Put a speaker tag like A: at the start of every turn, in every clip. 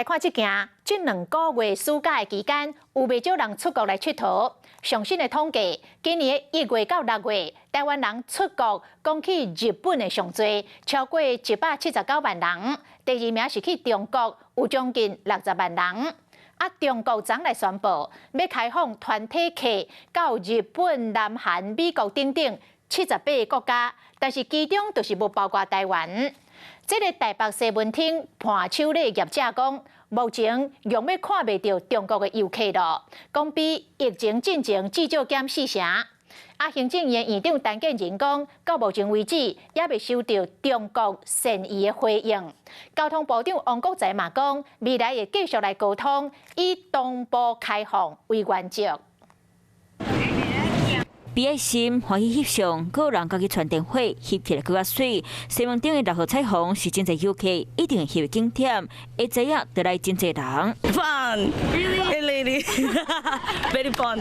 A: 来看这件，这2个月暑假的期间，有袂少人出国来佚佗。上新的统计，今年1月到6月，台湾人出国讲去日本的上多，超过179万人。第2名是去中国，有将近60万人。中国昨来宣布要开放团体客到日本、南韩、美国等等78个国家，但是其中就是无包括台湾。这个台北西门町伴手礼业者讲，目前用要看袂到中国的游客咯，讲比疫情进前至少减4成。行政院院长陈建仁讲，到目前为止也未收到中国善意的回应。交通部长王国材嘛讲，未来会继续来沟通，以同步开放为原则。
B: 比爱心欢喜翕相，个人家己传电话翕起来更加水。西门町的6号彩虹是真侪游客一定会翕的景点，会知影得来真侪人。
C: Fun, really, very fun.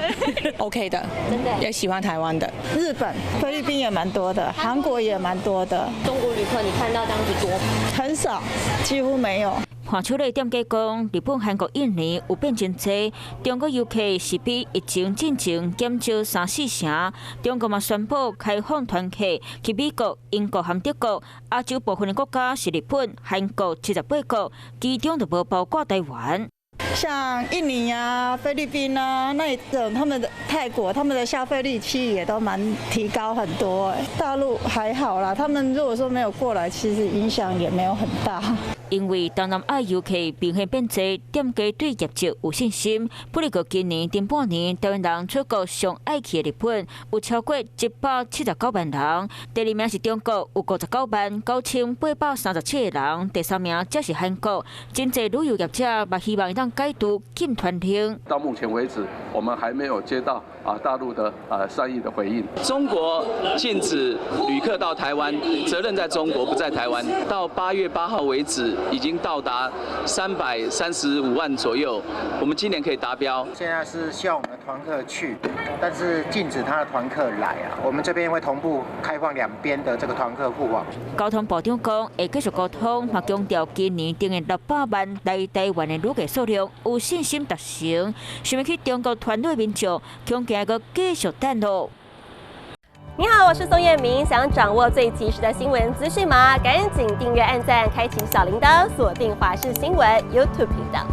C: OK 的，
D: 真的
C: 也喜欢台湾的。
E: 日本、菲律宾也蛮多的，韩国也蛮多的。
D: 中国旅客你看到这样子多吗？
E: 很少，几乎没有。
B: 伴手礼店家讲，日本、韩国、印尼有变真多，中国游客是比疫情进前减少3-4成。中国嘛宣布开放团客去美国、英国和德国。亚洲部分的国家是日本、韩国78个，其中就无包括台湾。
E: 像印尼啊、菲律宾啊那种，他们的泰国，他们的消费力其实也都蛮提高很多。大陆还好啦，他们如果说没有过来，其实影响也没有很大。
B: 因为东南亚游客明显变多，店家对业绩有信心。不过今年前半年，台湾人出国上爱去的日本有超过179万人，第2名是中国，有59万9837个人，第3名则是韩国。真侪旅游业者也希望当解读禁团令。
F: 到目前为止，我们还没有接到大陆的善意的回应。
G: 中国禁止旅客到台湾，责任在中国，不在台湾。到8月8号为止，已经到达335万左右，我们今年可以达标。
H: 现在是希望我们的团客去，但是禁止他的团客来啊。我们这边会同步开放2边的这个团客互往。
B: 交通部长讲，会继续沟通，嘛强调今年定的600万来台湾的旅客数量有信心达成。想要去中国团队民众，恐惊个继续等咯。
D: 你好，我是宋彦明。想掌握最及时的新闻资讯吗？赶紧订阅、按赞、开启小铃铛，锁定华视新闻 YouTube 频道。